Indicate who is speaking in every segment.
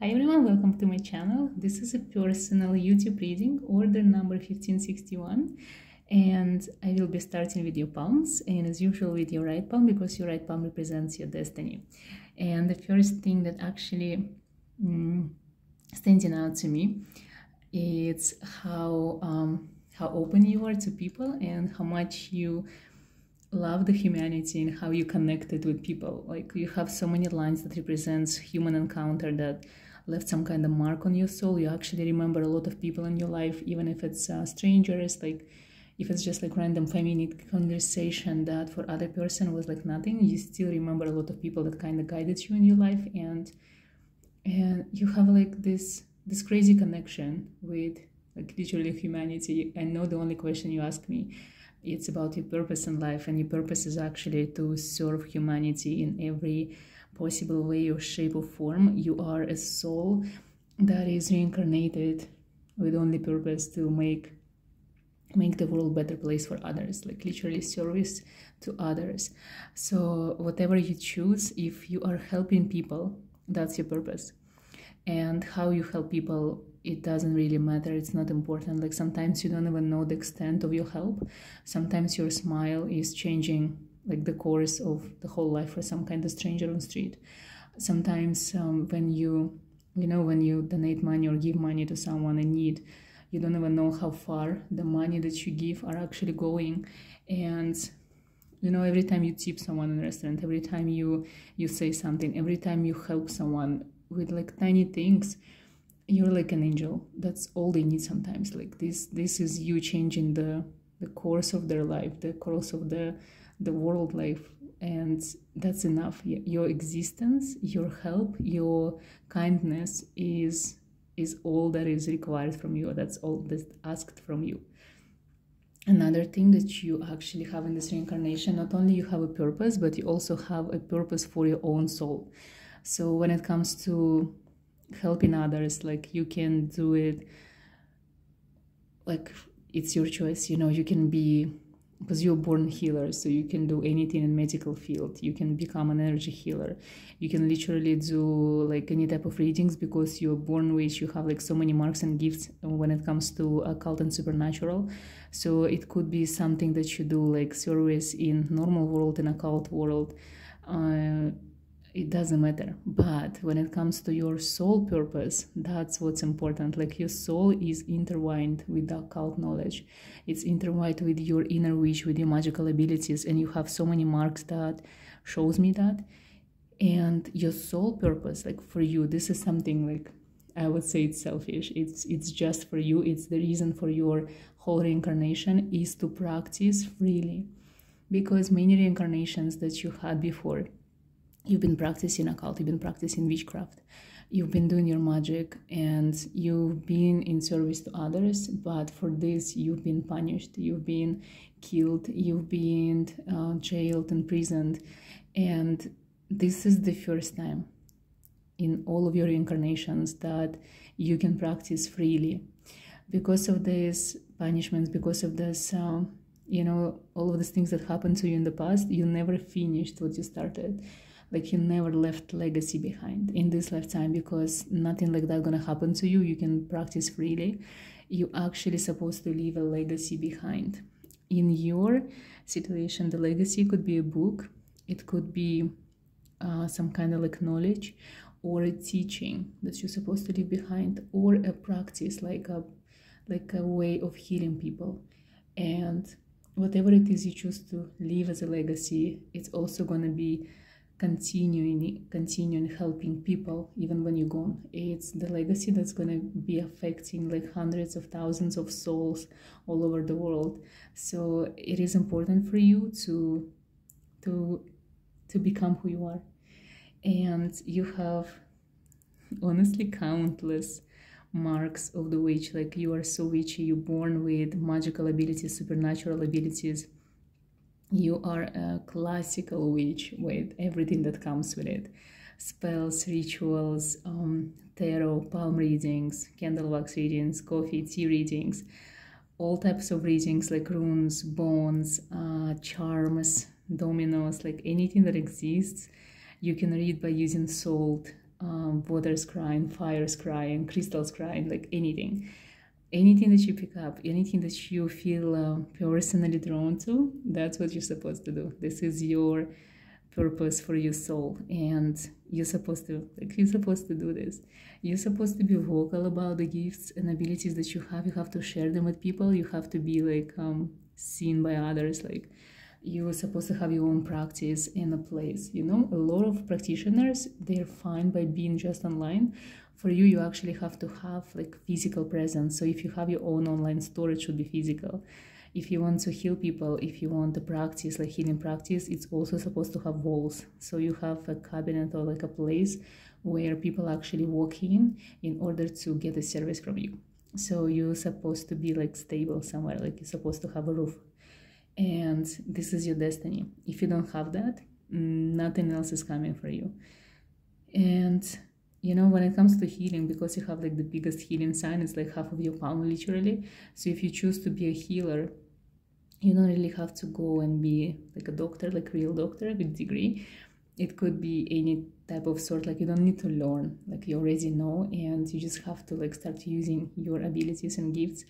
Speaker 1: Hi everyone, welcome to my channel. This is a personal YouTube reading, order number 1561, and I will be starting with your palms, and as usual with your right palm, because your right palm represents your destiny. And the first thing that actually standing out to me is how open you are to people and how much you love the humanity and how you connected with people. Like, you have so many lines that represents human encounter that left some kind of mark on your soul. You actually remember a lot of people in your life, even if it's strangers, like if it's just like random 5-minute conversation that for other person was like nothing, you still remember a lot of people that kind of guided you in your life, and you have like this crazy connection with like literally humanity. I know the only question you ask me, it's about your purpose in life, and your purpose is actually to serve humanity in every possible way or shape or form. You are a soul that is reincarnated with only purpose to make the world a better place for others, like literally service to others. So whatever you choose, if you are helping people, that's your purpose. And how you help people, it doesn't really matter. It's not important. Like, sometimes you don't even know the extent of your help. Sometimes your smile is changing like the course of the whole life for some kind of stranger on the street. Sometimes when you donate money or give money to someone in need, you don't even know how far the money that you give are actually going. And every time you tip someone in a restaurant, every time you say something, every time you help someone with like tiny things, you're like an angel. That's all they need sometimes. Like this is you changing the course of their life, the course of the world life, and that's enough. Your existence, your help, your kindness is all that is required from you. That's all that's asked from you. Another thing that you actually have in this reincarnation, not only you have a purpose, but you also have a purpose for your own soul. So when it comes to helping others, like, you can do it, like, it's your choice. You can be, because you're born healer, so you can do anything in medical field. You can become an energy healer. You can literally do like any type of readings, because you're born with, you have like so many marks and gifts when it comes to occult and supernatural. So it could be something that you do like service in normal world, in occult world. It doesn't matter. But when it comes to your soul purpose, that's what's important. Like, your soul is intertwined with the occult knowledge. It's intertwined with your inner wish, with your magical abilities, and you have so many marks that shows me that. And your soul purpose, like for you, this is something like, I would say it's selfish. It's just for you. It's the reason for your whole reincarnation is to practice freely. Because many reincarnations that you had before, you've been practicing occult, you've been practicing witchcraft, you've been doing your magic, and you've been in service to others, but for this you've been punished, you've been killed, you've been jailed, imprisoned. And this is the first time in all of your reincarnations that you can practice freely. Because of these punishments, because of this all of these things that happened to you in the past, you never finished what you started. Like, you never left legacy behind in this lifetime, because nothing like that gonna happen to you. You can practice freely. You actually supposed to leave a legacy behind. In your situation, the legacy could be a book, it could be some kind of like knowledge, or a teaching that you're supposed to leave behind, or a practice, like a way of healing people. And whatever it is you choose to leave as a legacy, it's also gonna be continuing helping people even when you're gone. It's the legacy that's going to be affecting like hundreds of thousands of souls all over the world. So it is important for you to become who you are. And you have honestly countless marks of the witch. Like, you are so witchy, you're born with magical abilities, supernatural abilities. You are a classical witch with everything that comes with it. Spells, rituals, tarot, palm readings, candle wax readings, coffee, tea readings, all types of readings like runes, bones, charms, dominoes, like anything that exists, you can read by using salt, water's crying, fire's crying, crystals crying, like anything. Anything that you pick up, anything that you feel personally drawn to, that's what you're supposed to do. This is your purpose for your soul, and you're supposed to do this. You're supposed to be vocal about the gifts and abilities that you have to share them with people. You have to be like seen by others. Like, you're supposed to have your own practice in a place. You know, a lot of practitioners, they're fine by being just online. For you, you actually have to have like physical presence. So if you have your own online store, it should be physical. If you want to heal people, if you want to practice like healing practice, it's also supposed to have walls. So you have a cabinet or like a place where people actually walk in order to get a service from you. So you're supposed to be like stable somewhere, like you're supposed to have a roof. And this is your destiny. If you don't have that, nothing else is coming for you. And you know, when it comes to healing, because you have like the biggest healing sign, it's like half of your palm literally. So if you choose to be a healer, you don't really have to go and be like a doctor, like a real doctor with degree. It could be any type of sort, like you don't need to learn, like you already know, and you just have to like start using your abilities and gifts.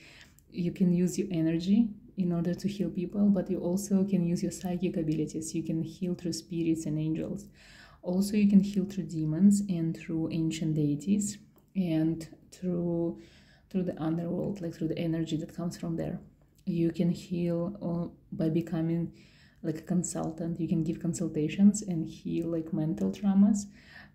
Speaker 1: You can use your energy in order to heal people, but you also can use your psychic abilities. You can heal through spirits and angels. Also, you can heal through demons and through ancient deities and through the underworld, like through the energy that comes from there. You can heal by becoming like a consultant. You can give consultations and heal like mental traumas.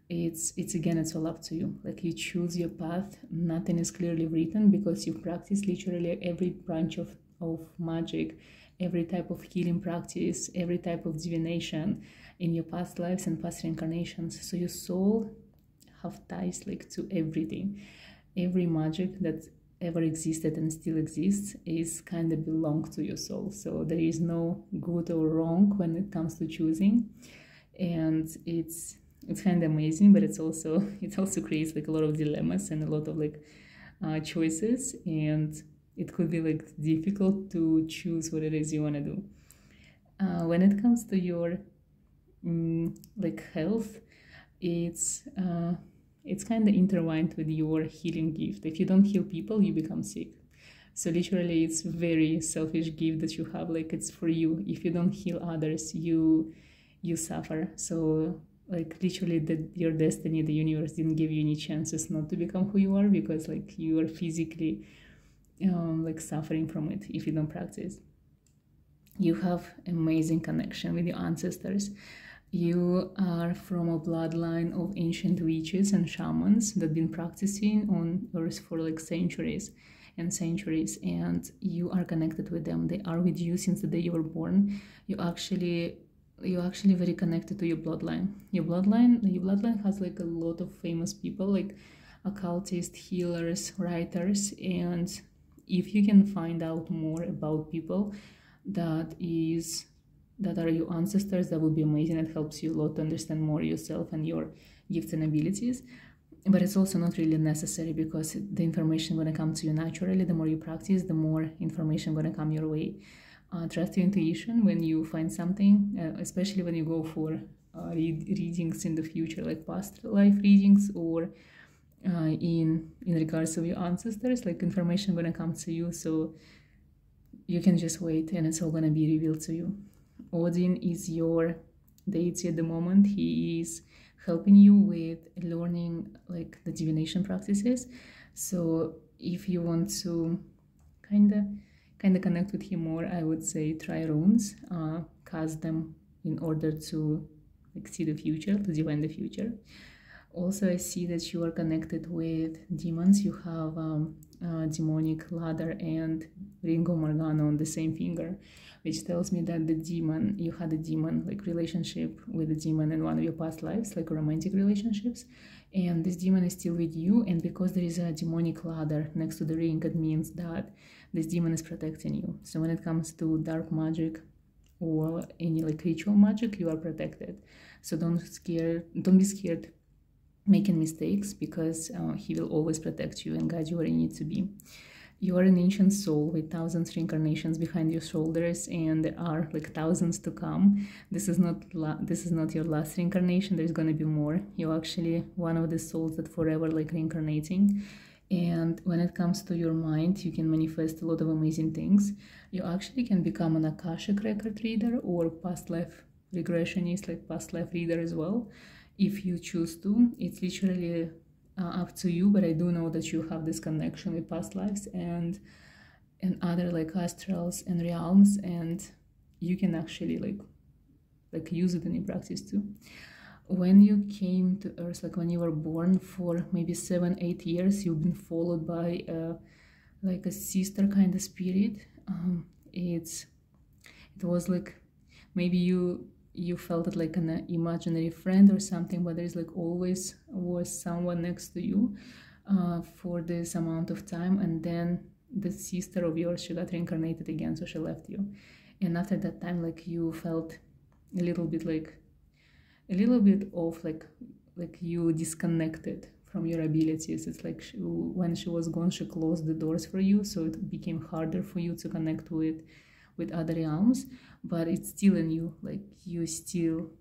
Speaker 1: It's again, it's all up to you. Like, you choose your path. Nothing is clearly written because you practice literally every branch of magic, every type of healing practice, every type of divination in your past lives and past reincarnations. So your soul have ties like to everything. Every magic that ever existed and still exists is kind of belong to your soul. So there is no good or wrong when it comes to choosing. And it's kind of amazing, but it also creates like a lot of dilemmas and a lot of like choices, and it could be like difficult to choose what it is you want to do. When it comes to your like health, it's kind of intertwined with your healing gift. If you don't heal people, you become sick. So literally, it's very selfish gift that you have. Like, it's for you. If you don't heal others, you suffer. So like literally, your destiny, the universe didn't give you any chances not to become who you are, because like you are physically like suffering from it if you don't practice. You have amazing connection with your ancestors. You are from a bloodline of ancient witches and shamans that have been practicing on earth for like centuries and centuries, and you are connected with them. They are with you since the day you were born. You're actually very connected to your bloodline. Your bloodline has like a lot of famous people, like occultists, healers, writers, and if you can find out more about people that are your ancestors, that would be amazing. It helps you a lot to understand more yourself and your gifts and abilities. But it's also not really necessary, because the information going to come to you naturally. The more you practice, the more information going to come your way. Trust your intuition when you find something, especially when you go for readings in the future, like past life readings, or in regards to your ancestors. Like, information going to come to you, so you can just wait and it's all going to be revealed to you. Odin is your deity at the moment. He is helping you with learning like the divination practices. So if you want to kind of connect with him more, I would say try runes, cast them in order to like see the future, to divine the future. Also, I see that you are connected with demons. You have demonic ladder and ring of Morgana on the same finger, which tells me that you had a demon like relationship with a demon in one of your past lives, like romantic relationships, and this demon is still with you. And because there is a demonic ladder next to the ring, it means that this demon is protecting you. So when it comes to dark magic or any like ritual magic, you are protected. So don't be scared making mistakes, because he will always protect you and guide you where you need to be. You are an ancient soul with thousands of reincarnations behind your shoulders, and there are like thousands to come. This is not your last reincarnation. There's gonna be more. You're actually one of the souls that forever like reincarnating. And when it comes to your mind, you can manifest a lot of amazing things. You actually can become an Akashic record reader or past life regressionist, like past life reader as well, if you choose to. It's literally up to you, but I do know that you have this connection with past lives and other like astrals and realms, and you can actually like use it in your practice too. When you came to Earth, like when you were born, for maybe 7-8 years, you've been followed by like a sister kind of spirit. It was like maybe you felt it like an imaginary friend or something, but there's like always was someone next to you for this amount of time, and then the sister of yours, she got reincarnated again, so she left you. And after that time, like you felt a little bit off, like you disconnected from your abilities. It's like when she was gone, she closed the doors for you, so it became harder for you to connect with other realms. But it's still in you, like you still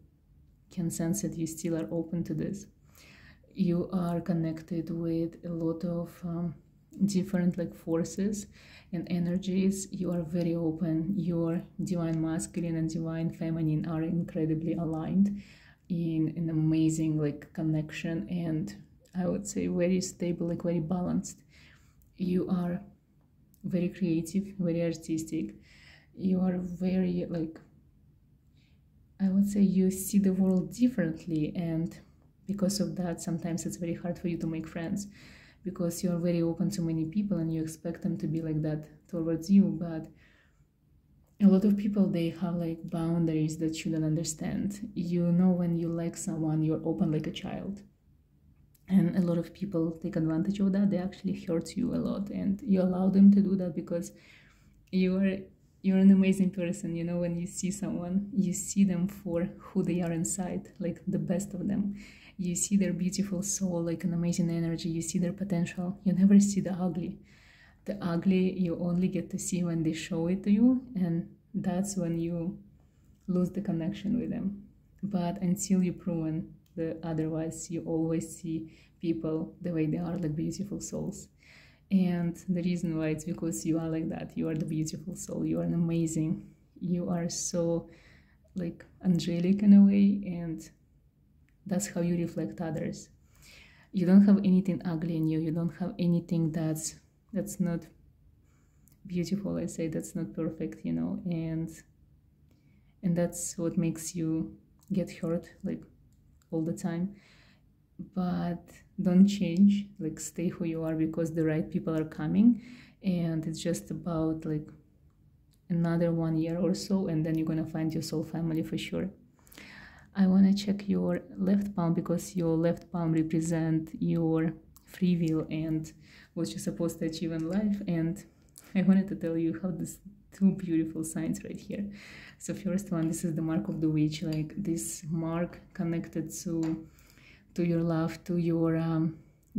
Speaker 1: can sense it, you still are open to this. You are connected with a lot of different like forces and energies. You are very open. Your divine masculine and divine feminine are incredibly aligned in an amazing like connection, and I would say very stable, like very balanced. You are very creative, very artistic. You are very like, I would say you see the world differently, and because of that sometimes it's very hard for you to make friends, because you're very open to many people and you expect them to be like that towards you. But a lot of people, they have like boundaries that you don't understand. You know, when you like someone, you're open like a child, and a lot of people take advantage of that. They actually hurt you a lot, and you allow them to do that because you're an amazing person. You know, when you see someone, you see them for who they are inside, like the best of them. You see their beautiful soul, like an amazing energy. You see their potential. You never see the ugly. The ugly you only get to see when they show it to you, and that's when you lose the connection with them. But until you're proven the otherwise, you always see people the way they are, like beautiful souls. And the reason why, it's because you are like that. You are the beautiful soul. You are an amazing. You are so like angelic in a way, and that's how you reflect others. You don't have anything ugly in you. You don't have anything that's not beautiful. I say that's not perfect, you know, and that's what makes you get hurt like all the time. But don't change, like stay who you are, because the right people are coming, and it's just about like another 1 year or so, and then you're gonna find your soul family for sure. I want to check your left palm, because your left palm represents your free will and what you're supposed to achieve in life. And I wanted to tell you how these two beautiful signs right here. So first one, this is the mark of the witch, like this mark connected to your love, to your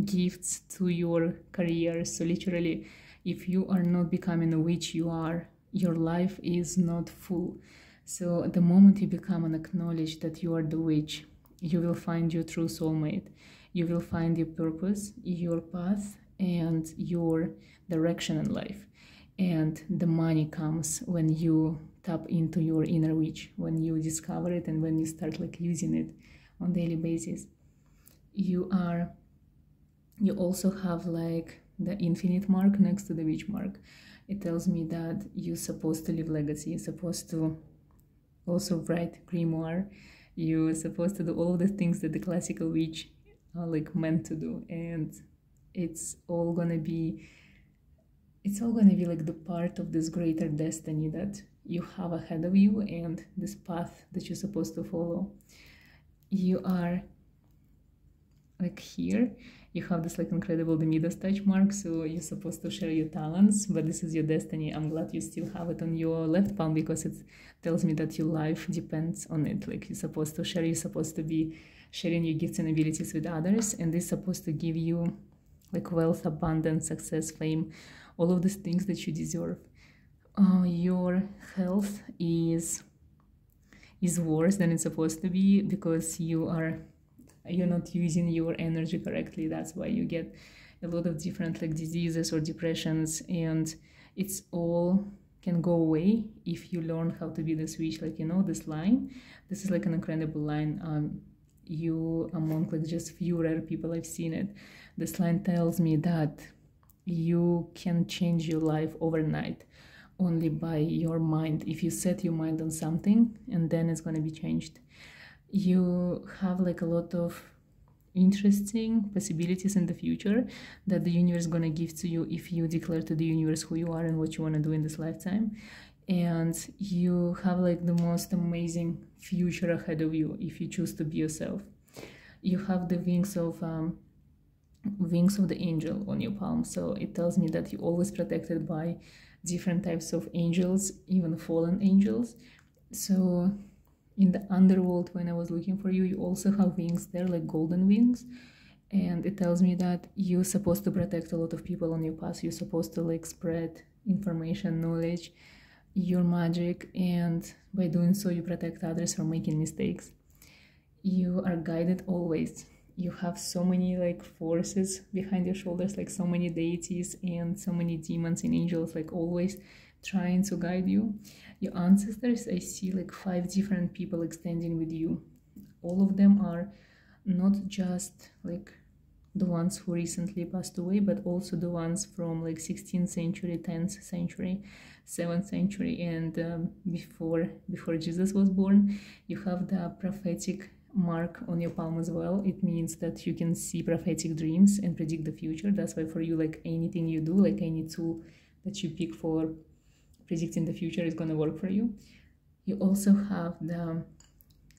Speaker 1: gifts, to your career. So literally, if you are not becoming a witch, your life is not full. So the moment you become and acknowledge that you are the witch, you will find your true soulmate. You will find your purpose, your path, and your direction in life. And the money comes when you tap into your inner witch, when you discover it, and when you start like using it on daily basis. You also have like the infinite mark next to the witch mark. It tells me that you're supposed to leave legacy. You're supposed to also write grimoire. You're supposed to do all the things that the classical witch are like meant to do, and it's all gonna be like the part of this greater destiny that you have ahead of you, and this path that you're supposed to follow. You are like here, you have this like incredible the Midas touch mark, so you're supposed to share your talents, but this is your destiny. I'm glad you still have it on your left palm, because it tells me that your life depends on it. Like you're supposed to share, you're supposed to be sharing your gifts and abilities with others, and this is supposed to give you like wealth, abundance, success, fame, all of these things that you deserve. Your health is worse than it's supposed to be because you're not using your energy correctly. That's why you get a lot of different like diseases or depressions, and it's all can go away if you learn how to be the switch. Like, you know, this line, this is like an incredible line. You among like just few rare people I've seen it. This line tells me that you can change your life overnight only by your mind. If you set your mind on something, and then it's going to be changed. You have like a lot of interesting possibilities in the future that the universe is going to give to you if you declare to the universe who you are and what you want to do in this lifetime. And you have like the most amazing future ahead of you if you choose to be yourself. You have the wings of the angel on your palm, so it tells me that you're always protected by different types of angels, even fallen angels. So in the underworld, when I was looking for you, you also have wings there, like golden wings, and it tells me that you're supposed to protect a lot of people on your path. You're supposed to like spread information, knowledge, your magic, and by doing so you protect others from making mistakes. You are guided always. You have so many like forces behind your shoulders, like so many deities and so many demons and angels, like always trying to guide you. Your ancestors, I see like 5 different people extending with you. All of them are not just like the ones who recently passed away, but also the ones from like 16th century, 10th century, 7th century, and before Jesus was born. You have the prophetic mark on your palm as well. It means that you can see prophetic dreams and predict the future. That's why for you, like anything you do, like any tool that you pick for predicting the future is going to work for you. You also have the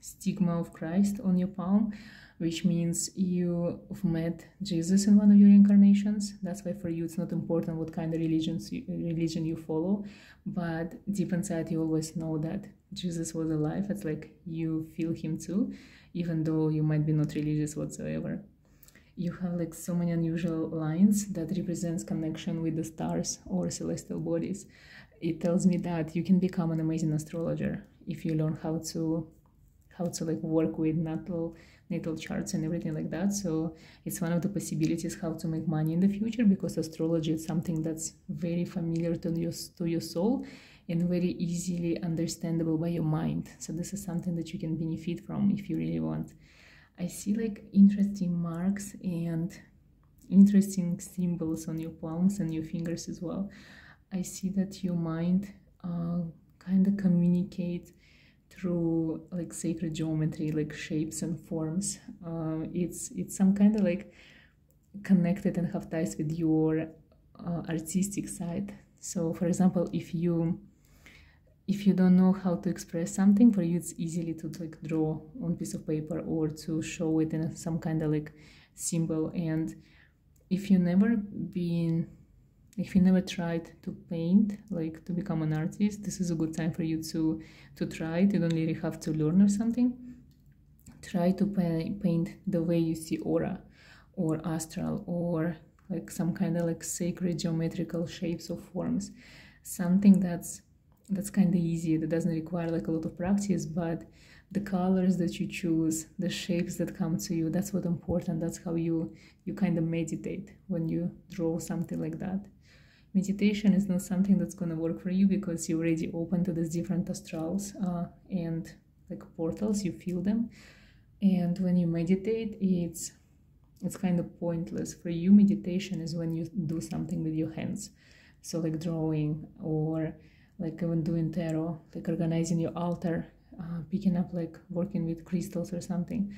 Speaker 1: stigma of Christ on your palm, which means you've met Jesus in one of your incarnations. That's why for you it's not important what kind of religion you follow, but deep inside you always know that Jesus was alive. It's like you feel him too, even though you might be not religious whatsoever. You have like so many unusual lines that represents connection with the stars or celestial bodies. It tells me that you can become an amazing astrologer if you learn how to like work with natal charts and everything like that. So it's one of the possibilities how to make money in the future, because astrology is something that's very familiar to your soul and very easily understandable by your mind. So this is something that you can benefit from if you really want. I see like interesting marks and interesting symbols on your palms and your fingers as well. I see that your mind kind of communicates through like sacred geometry, like shapes and forms. It's some kind of like connected and have ties with your artistic side. So for example, if you don't know how to express something, for you it's easily to like draw on a piece of paper or to show it in some kind of like symbol. And if you never tried to paint, like to become an artist, this is a good time for you to try it. You don't really have to learn or something. Try to paint the way you see aura or astral or like some kind of like sacred geometrical shapes or forms. Something that's kind of easy, that doesn't require like a lot of practice, but the colors that you choose, the shapes that come to you, that's what's important. That's how you kind of meditate when you draw something like that. Meditation is not something that's going to work for you because you're already open to these different astrals and like portals, you feel them. And when you meditate, it's kind of pointless. For you, meditation is when you do something with your hands. So like drawing, or like even doing tarot, like organizing your altar, picking up like working with crystals or something.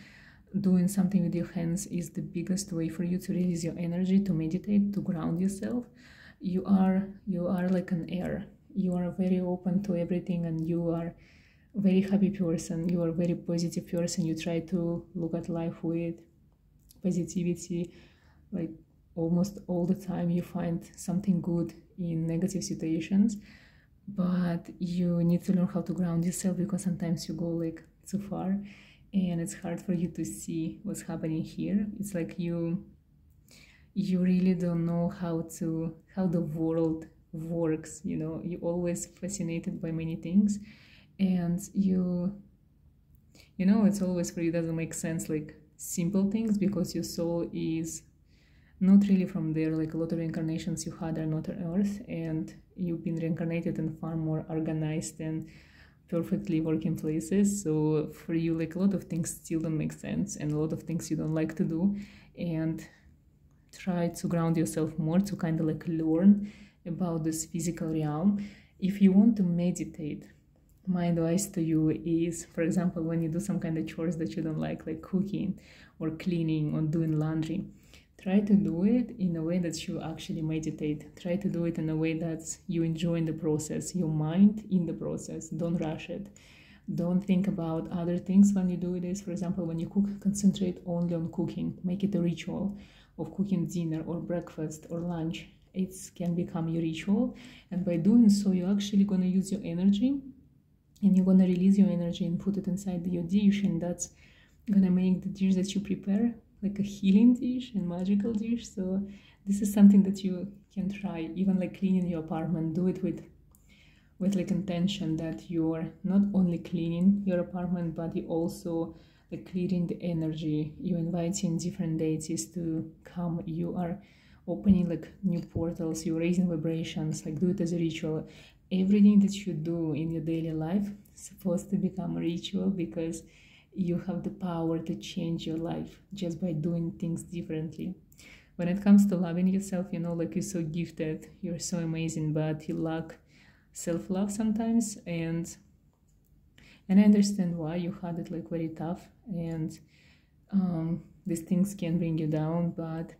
Speaker 1: Doing something with your hands is the biggest way for you to release your energy, to meditate, to ground yourself. You are like an air. You are very open to everything, and you are a very happy person. You are a very positive person. You try to look at life with positivity, like almost all the time. You find something good in negative situations, but you need to learn how to ground yourself, because sometimes you go like too far and it's hard for you to see what's happening here. It's like you you really don't know how the world works. You know, you're always fascinated by many things, and you know, it's always for you doesn't make sense, like simple things, because your soul is not really from there. Like a lot of incarnations you had are not on earth, and you've been reincarnated in far more organized and perfectly working places. So for you, like a lot of things still don't make sense, and a lot of things you don't like to do. And try to ground yourself more to kind of like learn about this physical realm. If you want to meditate, my advice to you is, for example, when you do some kind of chores that you don't like cooking or cleaning or doing laundry, try to do it in a way that you actually meditate. Try to do it in a way that you enjoy in the process, your mind in the process. Don't rush it. Don't think about other things when you do this. For example, when you cook, concentrate only on cooking. Make it a ritual of cooking dinner or breakfast or lunch. It can become your ritual. And by doing so, you're actually going to use your energy, and you're going to release your energy and put it inside your dish. And that's going to make the dish that you prepare like a healing dish and magical dish. So this is something that you can try. Even like cleaning your apartment, do it with like intention that you're not only cleaning your apartment, but you also like clearing the energy. You're inviting different deities to come. You are opening like new portals. You're raising vibrations. Like do it as a ritual. Everything that you do in your daily life is supposed to become a ritual, because you have the power to change your life just by doing things differently. When it comes to loving yourself, you know, like you're so gifted, you're so amazing, but you lack self-love sometimes, and I understand why. You had it like very tough, and these things can bring you down, but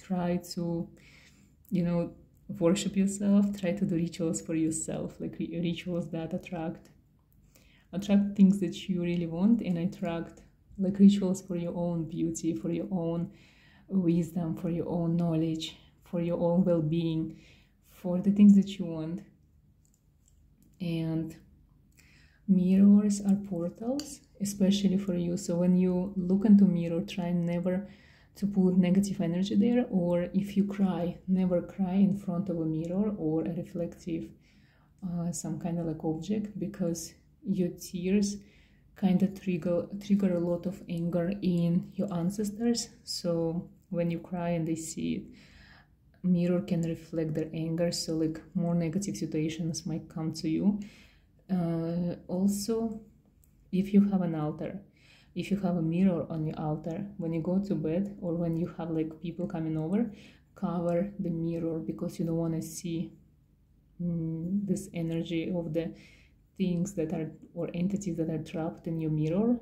Speaker 1: try to, you know, worship yourself. Try to do rituals for yourself, like rituals that attract things that you really want, and attract like rituals for your own beauty, for your own wisdom, for your own knowledge, for your own well-being, for the things that you want. And mirrors are portals, especially for you. So when you look into mirror, try never to put negative energy there, or if you cry, never cry in front of a mirror or a reflective some kind of like object, because your tears kind of trigger a lot of anger in your ancestors. So when you cry and they see it, mirror can reflect their anger, so like more negative situations might come to you. Also, if you have an altar, if you have a mirror on your altar, when you go to bed or when you have like people coming over, cover the mirror, because you don't want to see this energy of the things that are, or entities that are trapped in your mirror,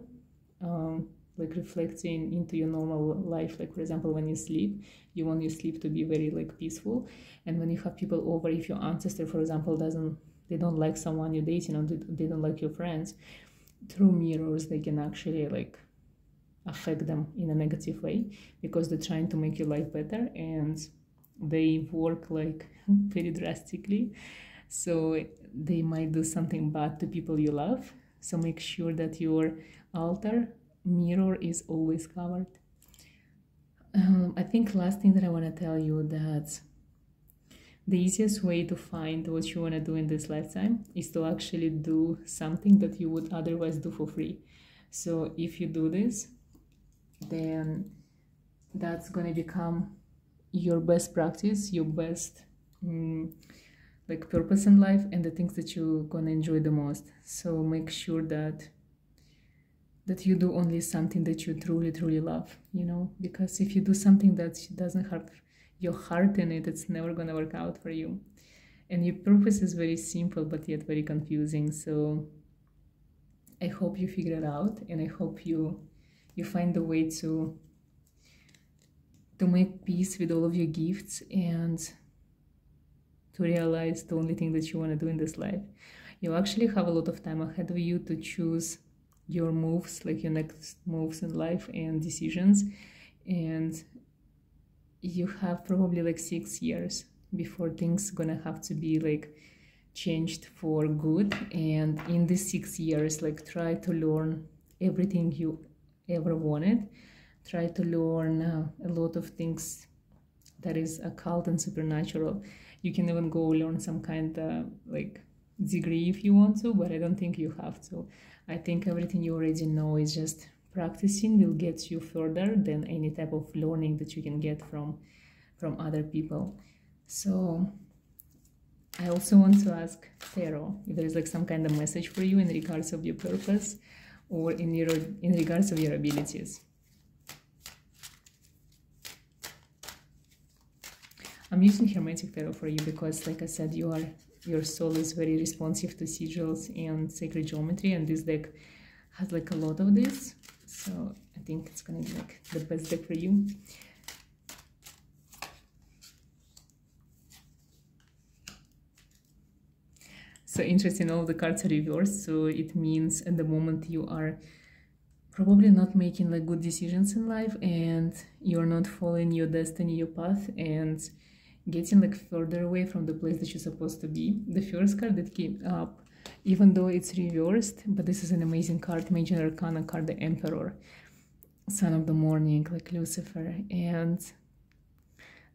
Speaker 1: like reflecting into your normal life. Like for example, when you sleep, you want your sleep to be very like peaceful. And when you have people over, if your ancestor, for example, they don't like someone you're dating, or they don't like your friends, through mirrors they can actually like affect them in a negative way, because they're trying to make your life better, and they work like very drastically. So they might do something bad to people you love. So make sure that your altar mirror is always covered. I think last thing that I want to tell you, that the easiest way to find what you want to do in this lifetime is to actually do something that you would otherwise do for free. So if you do this, then that's going to become your best practice, your best like purpose in life, and the things that you're going to enjoy the most. So make sure that you do only something that you truly love, you know, because if you do something that doesn't have your heart in it, it's never going to work out for you. And your purpose is very simple, but yet very confusing. So I hope you figure it out, and I hope you find a way to make peace with all of your gifts, and to realize the only thing that you want to do in this life. You actually have a lot of time ahead of you to choose your moves, like your next moves in life and decisions. And you have probably like 6 years before things gonna have to be like changed for good. And in these 6 years, like try to learn everything you ever wanted. Try to learn a lot of things that is occult and supernatural. You can even go learn some kind of like degree if you want to, but I don't think you have to. I think everything you already know is just practicing will get you further than any type of learning that you can get from other people. So I also want to ask Tarot if there is like some kind of message for you in regards of your purpose or in regards of your abilities. I'm using Hermetic Tarot for you because, like I said, your soul is very responsive to sigils and sacred geometry, and this deck has like a lot of this. So I think it's gonna be like the best deck for you. So interesting, all the cards are reversed, so it means at the moment you are probably not making like good decisions in life, and you're not following your destiny, your path, and getting like further away from the place that you're supposed to be. The first card that came up, even though it's reversed, but this is an amazing card, Major Arcana card, the Emperor, Son of the Morning, like Lucifer. And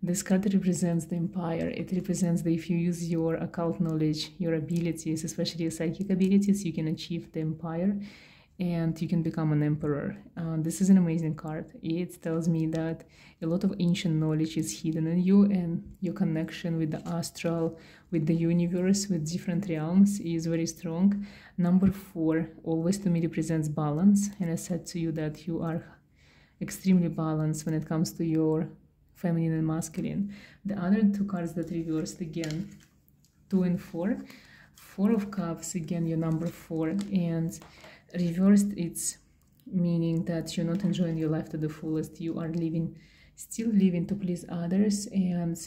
Speaker 1: this card represents the Empire. It represents that if you use your occult knowledge, your abilities, especially your psychic abilities, you can achieve the Empire and you can become an emperor. This is an amazing card. It tells me that a lot of ancient knowledge is hidden in you, and your connection with the astral, with the universe, with different realms is very strong. Number 4 always to me represents balance, and I said to you that you are extremely balanced when it comes to your feminine and masculine. The other two cards that reversed again, 2 and 4. 4 of Cups, again, your number 4, and reversed, it's meaning that you're not enjoying your life to the fullest. You are still living to please others, and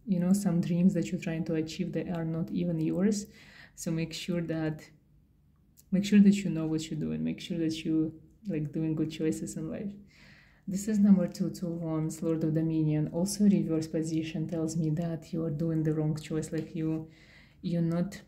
Speaker 1: you know, some dreams that you're trying to achieve, they are not even yours. So make sure that you know what you're doing. Make sure that you like doing good choices in life. This is number 2, 2 of Wands, Lord of Dominion. Also reverse position tells me that you are doing the wrong choice, like you're not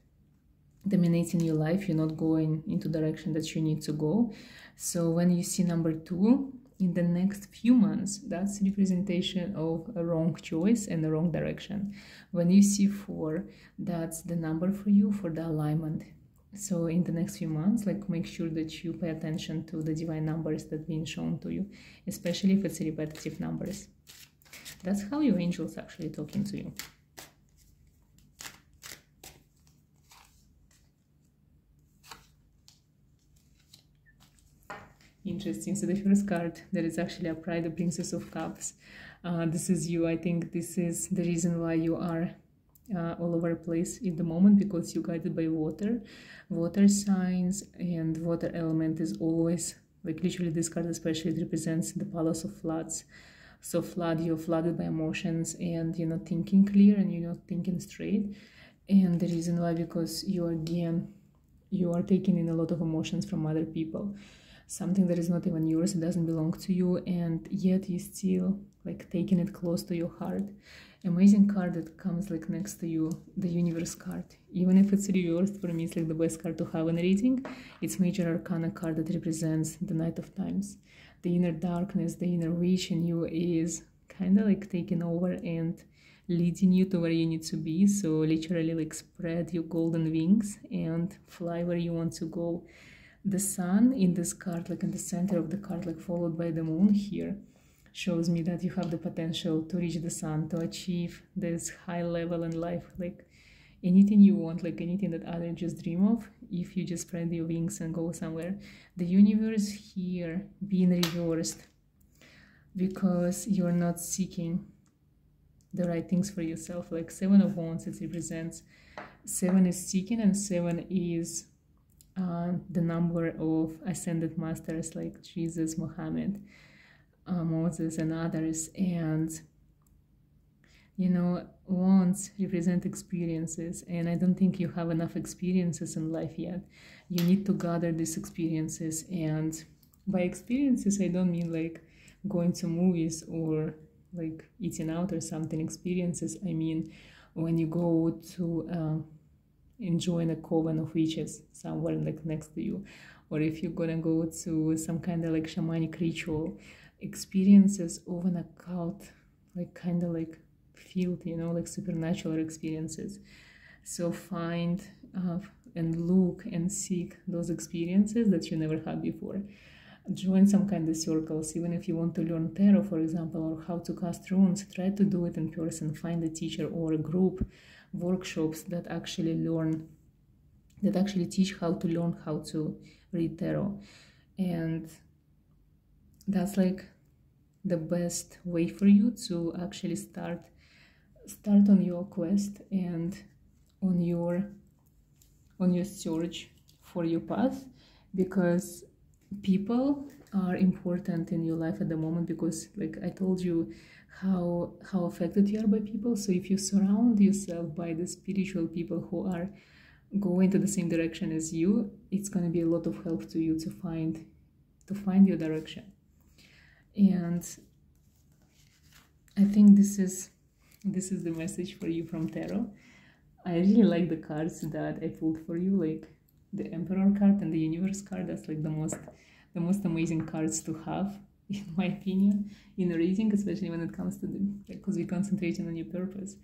Speaker 1: dominating your life, you're not going into the direction that you need to go. So when you see number 2 in the next few months, that's representation of a wrong choice and the wrong direction. When you see 4, that's the number for you for the alignment. So in the next few months, like, make sure that you pay attention to the divine numbers that are being shown to you, especially if it's repetitive numbers. That's how your angels actually talking to you. Interesting. So the first card, there is actually a Pride, the Princess of Cups. This is you. I think this is the reason why you are all over the place at the moment, because you're guided by water. Water signs and water element is always, like, literally this card especially, it represents the Palace of Floods. So you're flooded by emotions, and you're not thinking clear, and you're not thinking straight. And the reason why, because you are taking in a lot of emotions from other people, something that is not even yours, it doesn't belong to you, and yet you still like taking it close to your heart. Amazing card that comes like next to you, the Universe card. Even if it's reversed, for me it's like the best card to have in a reading. It's Major Arcana card that represents the Knight of Times. The inner darkness, the inner witch in you is kind of like taking over and leading you to where you need to be. So literally like spread your golden wings and fly where you want to go. The sun in this card, like in the center of the card, like followed by the moon here, shows me that you have the potential to reach the sun, to achieve this high level in life, like anything you want, like anything that others just dream of, if you just spread your wings and go somewhere. The universe here being reversed because you're not seeking the right things for yourself. Like 7 of Wands, it represents 7 is seeking, and 7 is the number of ascended masters like Jesus, Muhammad, Moses, and others. And you know, wands represent experiences, and I don't think you have enough experiences in life yet. You need to gather these experiences, and by experiences I don't mean like going to movies or like eating out or something. Experiences, I mean when you go to enjoying a coven of witches somewhere like next to you, or if you're gonna go to some kind of like shamanic ritual. Experiences of an occult, like kind of like field, you know, like supernatural experiences. So find and look and seek those experiences that you never had before. Join some kind of circles. Even if you want to learn tarot, for example, or how to cast runes, try to do it in person. Find a teacher or a group, workshops that actually teach how to learn how to read tarot. And that's like the best way for you to actually start on your quest and on your search for your path, because people are important in your life at the moment, because like I told you how affected you are by people. So if you surround yourself by the spiritual people who are going to the same direction as you, it's going to be a lot of help to you to find your direction. And I think this is the message for you from tarot. I really like the cards that I pulled for you, like the Emperor card and the Universe card. That's like the most amazing cards to have, in my opinion, in a reading, especially when it comes to because we're concentrating on your purpose.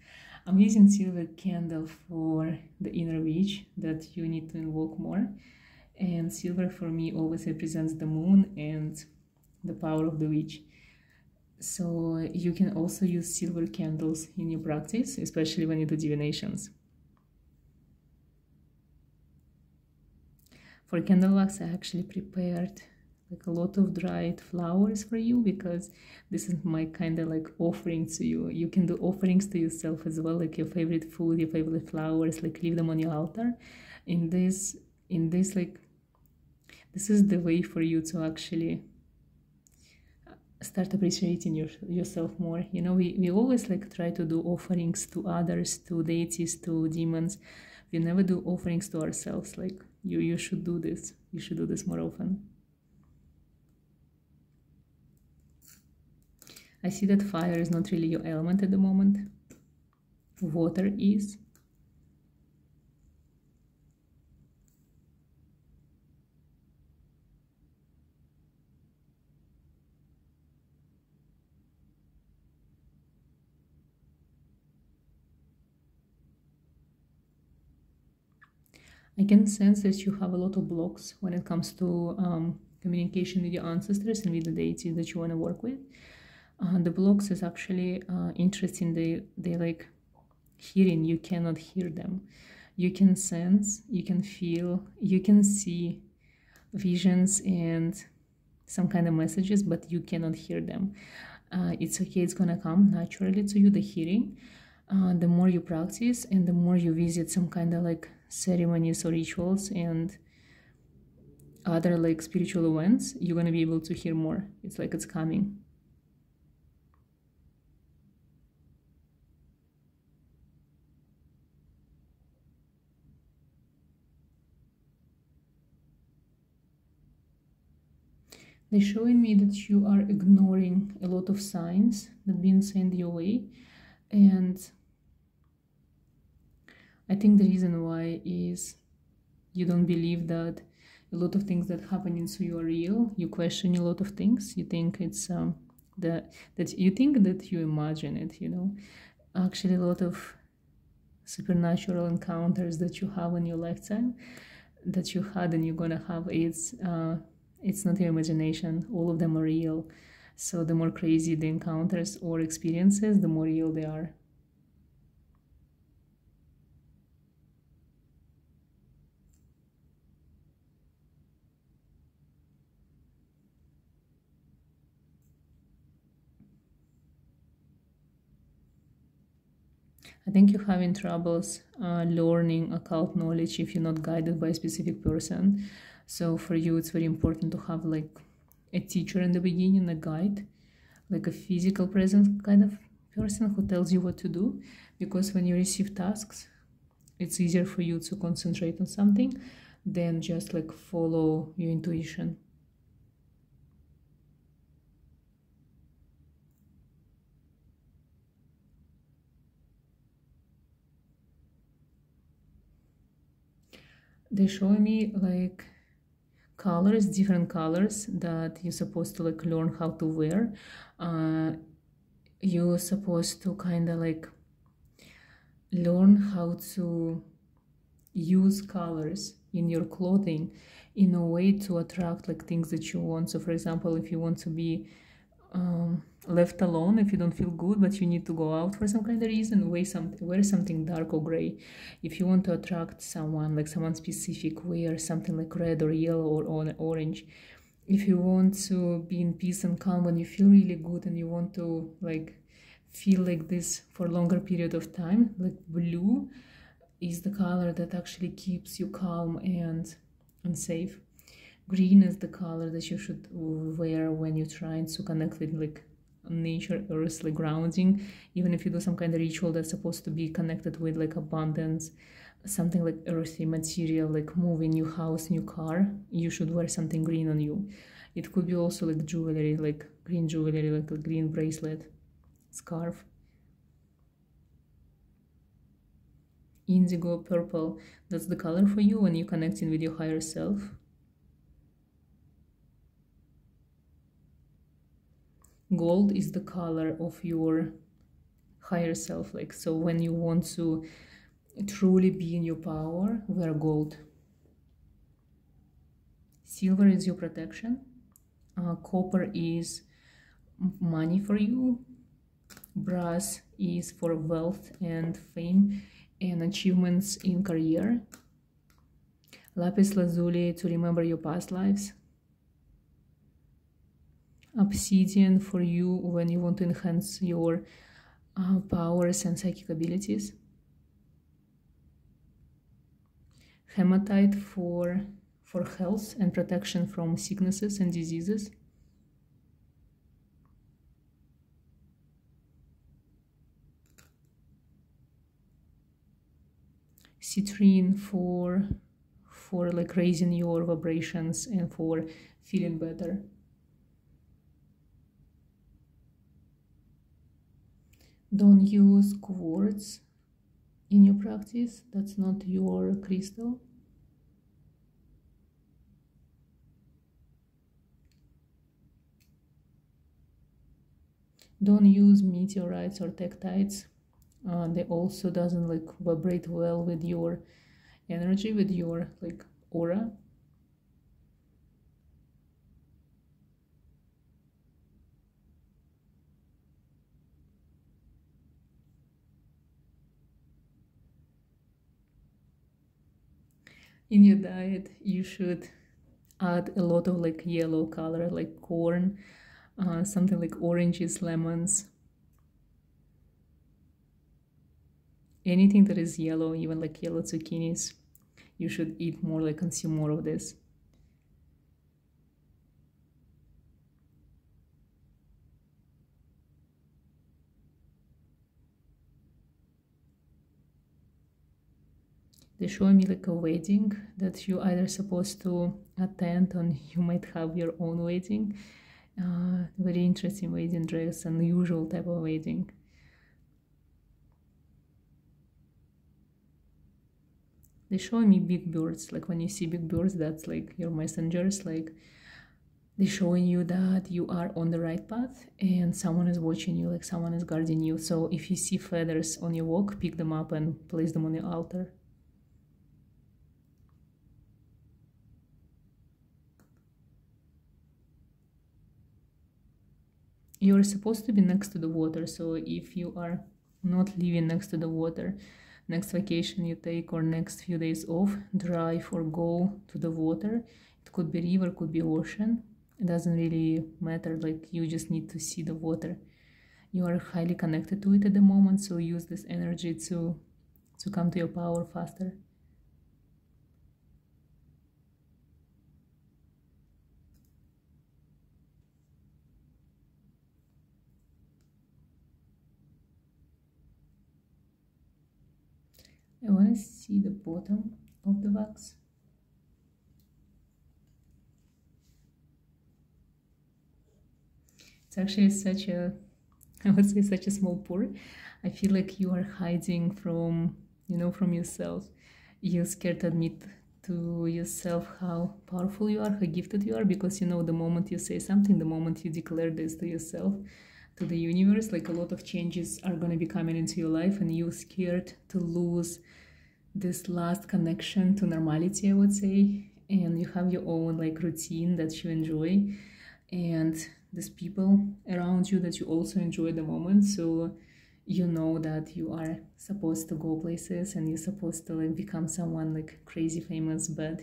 Speaker 1: I'm using silver candle for the inner witch that you need to invoke more. And silver for me always represents the moon and the power of the witch. So you can also use silver candles in your practice, especially when you do divinations. For candle wax, I actually prepared like a lot of dried flowers for you, because this is my kind of like offering to you. You can do offerings to yourself as well, like your favorite food, your favorite flowers, like leave them on your altar. In this like, this is the way for you to actually start appreciating yourself more. You know, we always like try to do offerings to others, to deities, to demons. We never do offerings to ourselves. Like you should do this. You should do this more often. I see that fire is not really your element at the moment. Water is. I can sense that you have a lot of blocks when it comes to communication with your ancestors and with the deities that you want to work with. The blocks is actually interesting. They like hearing. You cannot hear them. You can sense, you can feel, you can see visions and some kind of messages, but you cannot hear them. It's okay. It's gonna come naturally to you, the hearing. The more you practice and the more you visit some kind of like ceremonies or rituals and other like spiritual events, you're going to be able to hear more. It's like it's coming. They're showing me that you are ignoring a lot of signs that being sent your way, and I think the reason why is you don't believe that a lot of things that happen into you are real. You question a lot of things. You think it's that you think that you imagine it, you know. Actually, a lot of supernatural encounters that you have in your lifetime, that you had and you're gonna have, it's not your imagination. All of them are real. So the more crazy the encounters or experiences, the more real they are. I think you're having troubles learning occult knowledge if you're not guided by a specific person. So for you, it's very important to have like a teacher in the beginning, a guide, like a physical presence kind of person who tells you what to do. Because when you receive tasks, it's easier for you to concentrate on something than just like follow your intuition. They're showing me like colors, different colors that you're supposed to like learn how to wear. You're supposed to kind of like learn how to use colors in your clothing in a way to attract like things that you want. So for example, if you want to be left alone, if you don't feel good but you need to go out for some kind of reason, wear something dark or gray. If you want to attract someone, like someone specific, wear something like red or yellow or orange. If you want to be in peace and calm when you feel really good and you want to like feel like this for a longer period of time, like blue is the color that actually keeps you calm and safe. Green is the color that you should wear when you're trying to connect with like nature, earth, like grounding. Even if you do some kind of ritual that's supposed to be connected with like abundance, something like earthy material, like moving new house, new car, you should wear something green on you. It could be also like jewelry, like green jewelry, like a green bracelet, scarf. Indigo, purple, that's the color for you when you're connecting with your higher self. Gold is the color of your higher self, like, so when you want to truly be in your power, wear gold. Silver is your protection. Copper is money for you. Brass is for wealth and fame and achievements in career. Lapis lazuli to remember your past lives. Obsidian for you when you want to enhance your powers and psychic abilities. Hematite for health and protection from sicknesses and diseases. Citrine for like raising your vibrations and for feeling better. Don't use quartz in your practice, that's not your crystal. Don't use meteorites or tektites. They also doesn't like vibrate well with your energy, with your like aura. In your diet, you should add a lot of like yellow color, like corn, something like oranges, lemons, anything that is yellow, even like yellow zucchinis. You should eat more, like consume more of this. They show me like a wedding that you either supposed to attend or you might have your own wedding. Very interesting wedding dress, unusual type of wedding. They show me big birds, like when you see big birds, that's like your messengers, like they're showing you that you are on the right path and someone is watching you, like someone is guarding you. So if you see feathers on your walk, pick them up and place them on your altar. You're supposed to be next to the water, so if you are not living next to the water, next vacation you take or next few days off, drive or go to the water. It could be river, could be ocean. It doesn't really matter, like you just need to see the water. You are highly connected to it at the moment, so use this energy to come to your power faster. I want to see the bottom of the wax. It's actually such a, I would say, such a small pore. I feel like you are hiding from, from yourself. You're scared to admit to yourself how powerful you are, how gifted you are, because the moment you say something, the moment you declare this to yourself, to the universe, like a lot of changes are going to be coming into your life, and you're scared to lose this last connection to normality, I would say. And you have your own like routine that you enjoy, and there's people around you that you also enjoy at the moment, so you know that you are supposed to go places and you're supposed to like become someone like crazy famous, but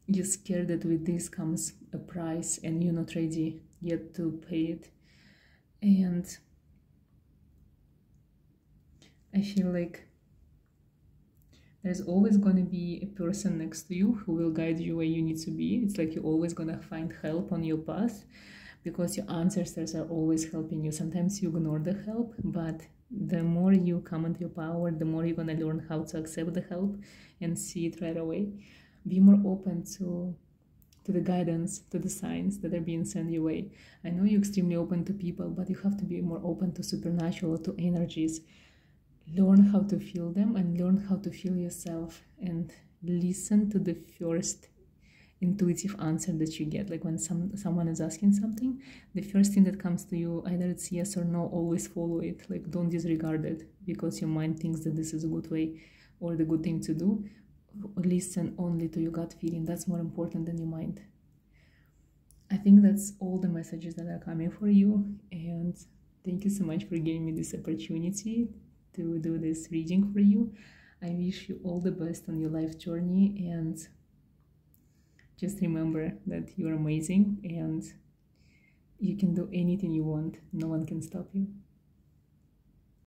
Speaker 1: you're scared that with this comes a price and you're not ready yet to pay it. And I feel like there's always going to be a person next to you who will guide you where you need to be. It's like you're always going to find help on your path, because your ancestors are always helping you. Sometimes you ignore the help, but the more you come into your power, the more you're going to learn how to accept the help and see it right away. Be more open to the guidance, to the signs that are being sent your way. I know you're extremely open to people, but you have to be more open to supernatural, to energies. Learn how to feel them and learn how to feel yourself, and listen to the first intuitive answer that you get. Like when someone is asking something, the first thing that comes to you, either it's yes or no, always follow it. Like don't disregard it because your mind thinks that this is a good way or the good thing to do. Listen only to your gut feeling. That's more important than your mind. I think that's all the messages that are coming for you, and thank you so much for giving me this opportunity to do this reading for you. I wish you all the best on your life journey, and just remember that you're amazing and you can do anything you want. No one can stop you.